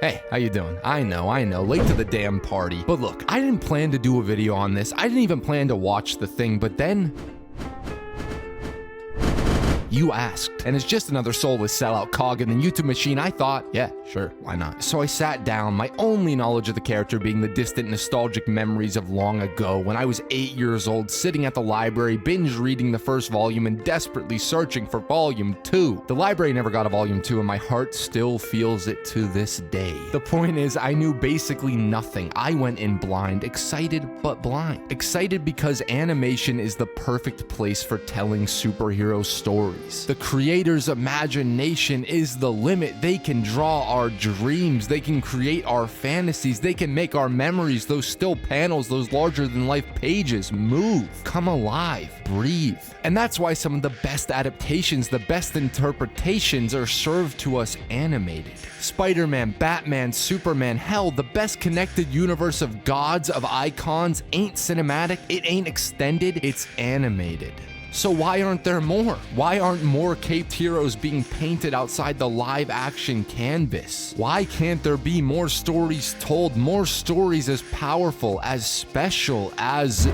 Hey, how you doing? I know, late to the damn party. But look, I didn't plan to do a video on this. I didn't even plan to watch the thing, but then you asked, and it's just another soulless sellout cog in the YouTube machine. I thought, yeah, sure, why not? So I sat down, my only knowledge of the character being the distant nostalgic memories of long ago when I was 8 years old, sitting at the library, binge reading the first volume and desperately searching for volume 2. The library never got a volume 2 and my heart still feels it to this day. The point is, I knew basically nothing. I went in blind, excited but blind. Excited because animation is the perfect place for telling superhero stories. The creator's imagination is the limit. They can draw our dreams, they can create our fantasies, they can make our memories, those still panels, those larger than life pages, move, come alive, breathe. And that's why some of the best adaptations, the best interpretations are served to us animated. Spider-Man, Batman, Superman, hell, the best connected universe of gods, of icons ain't cinematic, it ain't extended, it's animated. So why aren't there more? Why aren't more caped heroes being painted outside the live action canvas? Why can't there be more stories told, more stories as powerful, as special, as...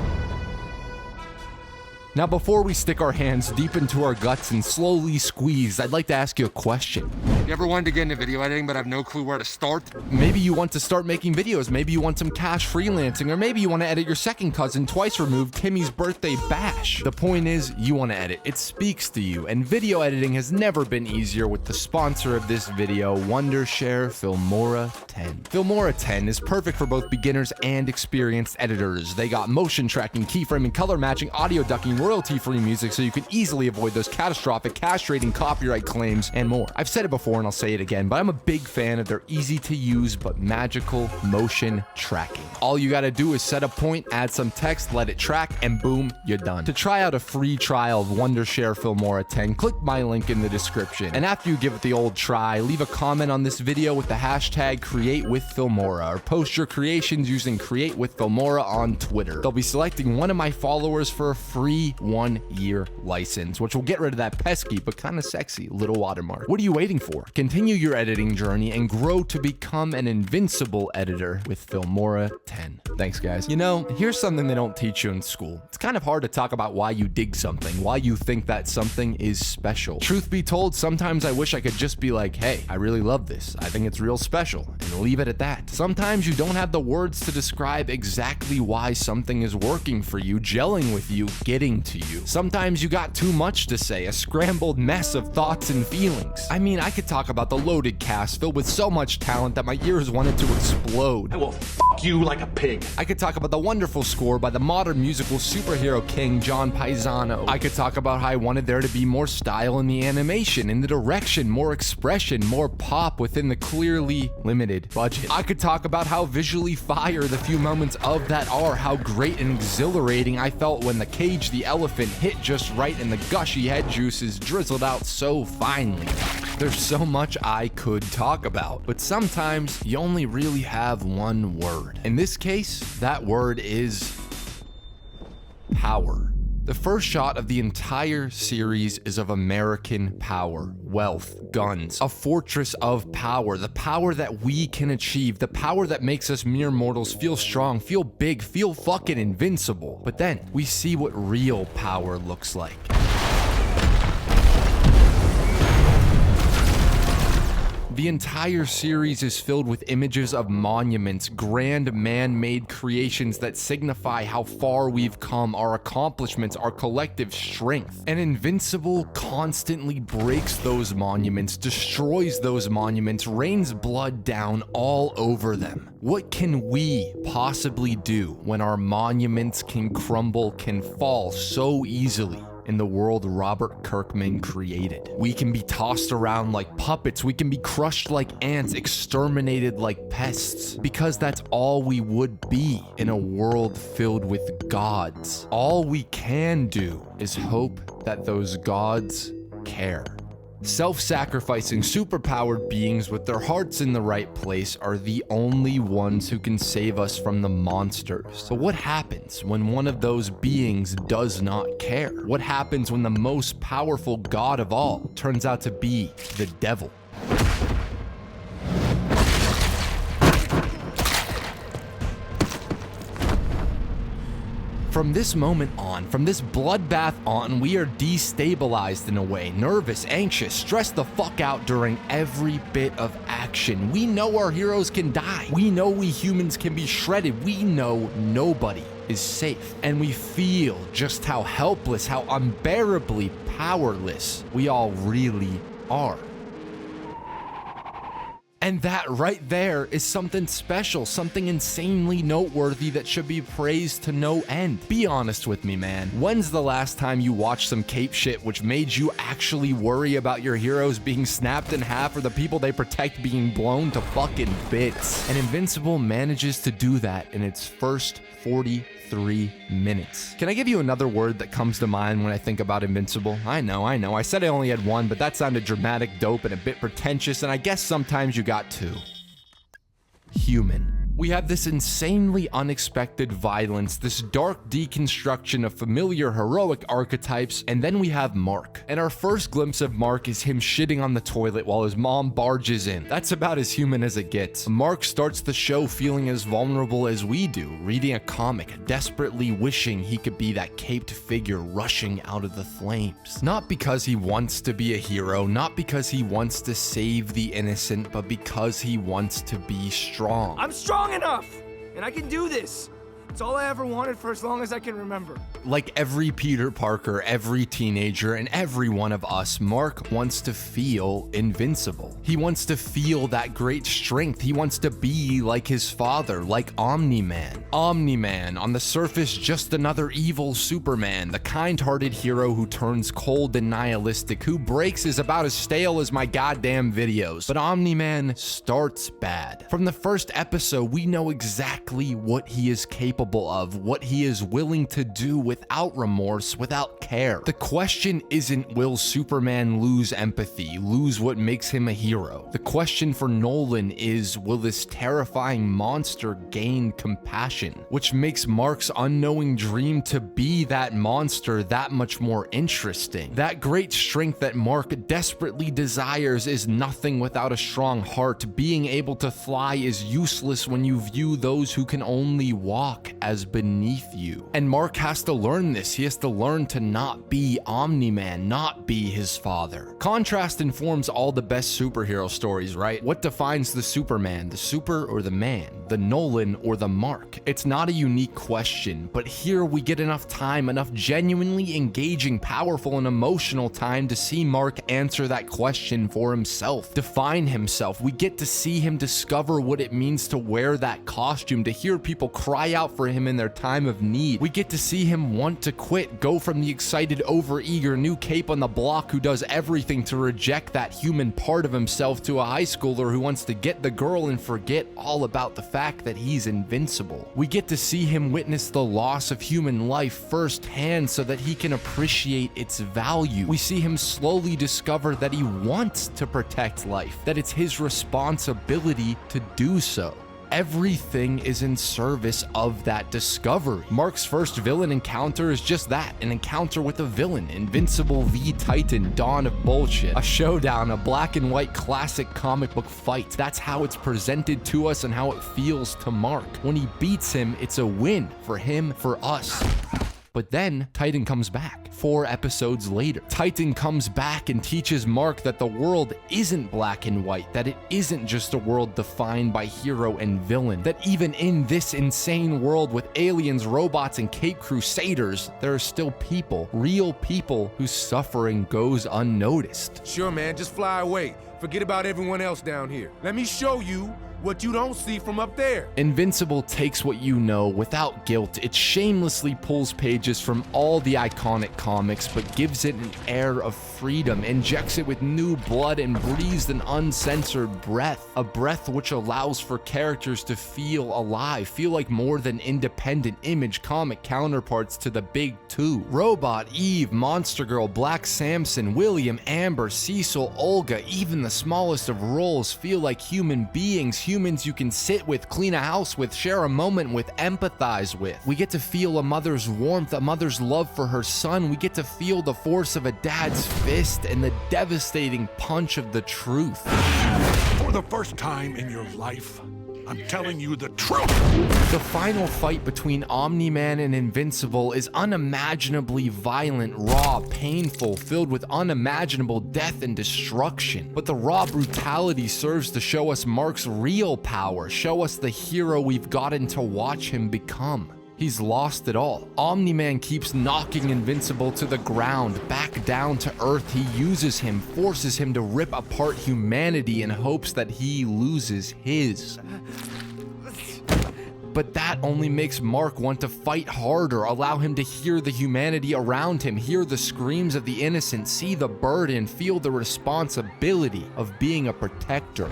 Now, before we stick our hands deep into our guts and slowly squeeze, I'd like to ask you a question. You ever wanted to get into video editing but have no clue where to start? Maybe you want to start making videos, maybe you want some cash freelancing, or maybe you want to edit your second cousin twice removed Timmy's birthday bash. The point is, you want to edit. It speaks to you, and video editing has never been easier with the sponsor of this video, Wondershare Filmora 10. Filmora 10 is perfect for both beginners and experienced editors. They got motion tracking, keyframing, color matching, audio ducking, royalty-free music so you can easily avoid those catastrophic castrating copyright claims and more. I've said it before and I'll say it again, but I'm a big fan of their easy-to-use but magical motion tracking. All you gotta do is set a point, add some text, let it track, and boom, you're done. To try out a free trial of Wondershare Filmora 10, click my link in the description. And after you give it the old try, leave a comment on this video with the hashtag CreateWithFilmora, or post your creations using CreateWithFilmora on Twitter. They'll be selecting one of my followers for a free 1-year license, which will get rid of that pesky but kind of sexy little watermark. What are you waiting for? Continue your editing journey and grow to become an invincible editor with Filmora 10. Thanks, guys. You know, here's something they don't teach you in school. It's kind of hard to talk about why you dig something, why you think that something is special. Truth be told, sometimes I wish I could just be like, hey, I really love this. I think it's real special, and leave it at that. Sometimes you don't have the words to describe exactly why something is working for you, gelling with you, getting to you. Sometimes you got too much to say, a scrambled mess of thoughts and feelings. I mean, I could talk about the loaded cast filled with so much talent that my ears wanted to explode. I will fuck you like a pig. I could talk about the wonderful score by the modern musical superhero king John Paisano. I could talk about how I wanted there to be more style in the animation, in the direction, more expression, more pop within the clearly limited budget. I could talk about how visually fire the few moments of that are, how great and exhilarating I felt when the cage, the elephant, hit just right and the gushy head juices drizzled out so finely. There's so much I could talk about, but sometimes you only really have one word. In this case, that word is power. The first shot of the entire series is of American power, wealth, guns, a fortress of power, the power that we can achieve, the power that makes us mere mortals feel strong, feel big, feel fucking invincible. But then we see what real power looks like. The entire series is filled with images of monuments, grand man-made creations that signify how far we've come, our accomplishments, our collective strength. And Invincible constantly breaks those monuments, destroys those monuments, rains blood down all over them. What can we possibly do when our monuments can crumble, can fall so easily? In the world Robert Kirkman created. We can be tossed around like puppets, we can be crushed like ants, exterminated like pests, because that's all we would be in a world filled with gods. All we can do is hope that those gods care. Self-sacrificing, superpowered beings with their hearts in the right place are the only ones who can save us from the monsters. But what happens when one of those beings does not care? What happens when the most powerful god of all turns out to be the devil? From this moment on, from this bloodbath on, we are destabilized in a way, nervous, anxious, stressed the fuck out during every bit of action. We know our heroes can die. We know we humans can be shredded. We know nobody is safe. And we feel just how helpless, how unbearably powerless we all really are. And that right there is something special, something insanely noteworthy that should be praised to no end. Be honest with me, man. When's the last time you watched some cape shit which made you actually worry about your heroes being snapped in half or the people they protect being blown to fucking bits? And Invincible manages to do that in its first 43 minutes. Can I give you another word that comes to mind when I think about Invincible? I know. I said I only had one, but that sounded dramatic, dope, and a bit pretentious, and I guess sometimes you got two. Human. We have this insanely unexpected violence, this dark deconstruction of familiar heroic archetypes, and then we have Mark. And our first glimpse of Mark is him shitting on the toilet while his mom barges in. That's about as human as it gets. Mark starts the show feeling as vulnerable as we do, reading a comic, desperately wishing he could be that caped figure rushing out of the flames. Not because he wants to be a hero, not because he wants to save the innocent, but because he wants to be strong. I'm strong enough, and I can do this. It's all I ever wanted for as long as I can remember. Like every Peter Parker, every teenager, and every one of us, Mark wants to feel invincible. He wants to feel that great strength. He wants to be like his father, like Omni-Man. Omni-Man, on the surface, just another evil Superman, the kind-hearted hero who turns cold and nihilistic, who breaks is about as stale as my goddamn videos. But Omni-Man starts bad. From the first episode, we know exactly what he is capable of, what he is willing to do without remorse, without care. The question isn't, will Superman lose empathy, lose what makes him a hero? The question for Nolan is, will this terrifying monster gain compassion? Which makes Mark's unknowing dream to be that monster that much more interesting. That great strength that Mark desperately desires is nothing without a strong heart. Being able to fly is useless when you view those who can only walk as beneath you. And Mark has to learn this. He has to learn to not be Omni-Man, not be his father. Contrast informs all the best superhero stories, right? What defines the Superman, the super or the man, the Nolan or the Mark? It's not a unique question, but here we get enough time, enough genuinely engaging, powerful, and emotional time to see Mark answer that question for himself, define himself. We get to see him discover what it means to wear that costume, to hear people cry out for him in their time of need. We get to see him want to quit, go from the excited, overeager new cape on the block who does everything to reject that human part of himself to a high schooler who wants to get the girl and forget all about the fact that he's invincible. We get to see him witness the loss of human life firsthand so that he can appreciate its value. We see him slowly discover that he wants to protect life, that it's his responsibility to do so. Everything is in service of that discovery. Mark's first villain encounter is just that, an encounter with a villain. Invincible v Titan, Dawn of Bullshit. A showdown, a black and white classic comic book fight. That's how it's presented to us and how it feels to Mark. When he beats him, it's a win for him, for us. But then Titan comes back 4 episodes later. Titan comes back and teaches Mark that the world isn't black and white, that it isn't just a world defined by hero and villain, that even in this insane world with aliens, robots, and Cape Crusaders, there are still people, real people whose suffering goes unnoticed. Sure, man, just fly away. Forget about everyone else down here. Let me show you what you don't see from up there. Invincible takes what you know without guilt. It shamelessly pulls pages from all the iconic comics, but gives it an air of freedom, injects it with new blood, and breathes an uncensored breath. A breath which allows for characters to feel alive, feel like more than independent Image comic counterparts to the big two. Robot, Eve, Monster Girl, Black Samson, William, Amber, Cecil, Olga, even the smallest of roles feel like human beings, humans you can sit with, clean a house with, share a moment with, empathize with. We get to feel a mother's warmth, a mother's love for her son. We get to feel the force of a dad's fist and the devastating punch of the truth. For the first time in your life, I'm telling you the truth. The final fight between Omni-Man and Invincible is unimaginably violent, raw, painful, filled with unimaginable death and destruction. But the raw brutality serves to show us Mark's real power, show us the hero we've gotten to watch him become. He's lost it all. Omni-Man keeps knocking Invincible to the ground, back down to Earth. He uses him, forces him to rip apart humanity in hopes that he loses his. But that only makes Mark want to fight harder, allow him to hear the humanity around him, hear the screams of the innocent, see the burden, feel the responsibility of being a protector.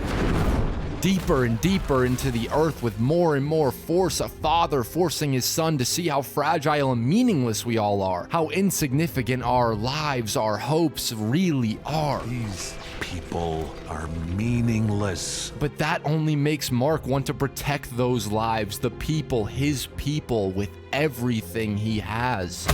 Deeper and deeper into the earth with more and more force, a father forcing his son to see how fragile and meaningless we all are, how insignificant our lives, our hopes really are. These people are meaningless. But that only makes Mark want to protect those lives, the people, his people, with everything he has.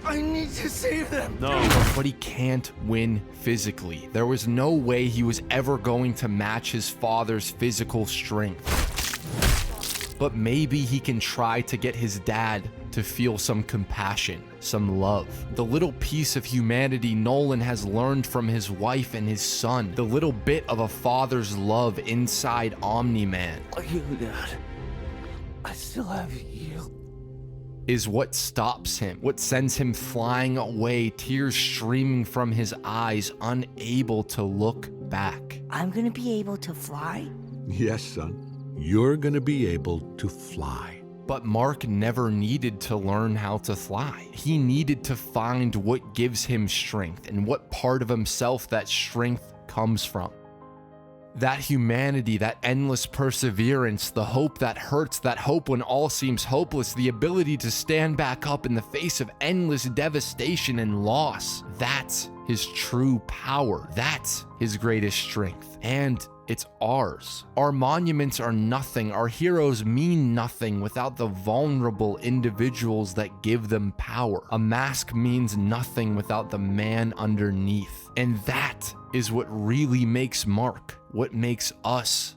I need to save them. No. But he can't win physically. There was no way he was ever going to match his father's physical strength. But maybe he can try to get his dad to feel some compassion, some love. The little piece of humanity Nolan has learned from his wife and his son, the little bit of a father's love inside Omni-Man, You, Dad. I still have you. is what stops him, what sends him flying away, tears streaming from his eyes, unable to look back. I'm gonna be able to fly? Yes, son. You're gonna be able to fly. But Mark never needed to learn how to fly. He needed to find what gives him strength and what part of himself that strength comes from. That humanity, that endless perseverance, the hope that hurts, that hope when all seems hopeless, the ability to stand back up in the face of endless devastation and loss. That's his true power. That's his greatest strength. And it's ours. Our monuments are nothing. Our heroes mean nothing without the vulnerable individuals that give them power. A mask means nothing without the man underneath. And that is what really makes Mark, what makes us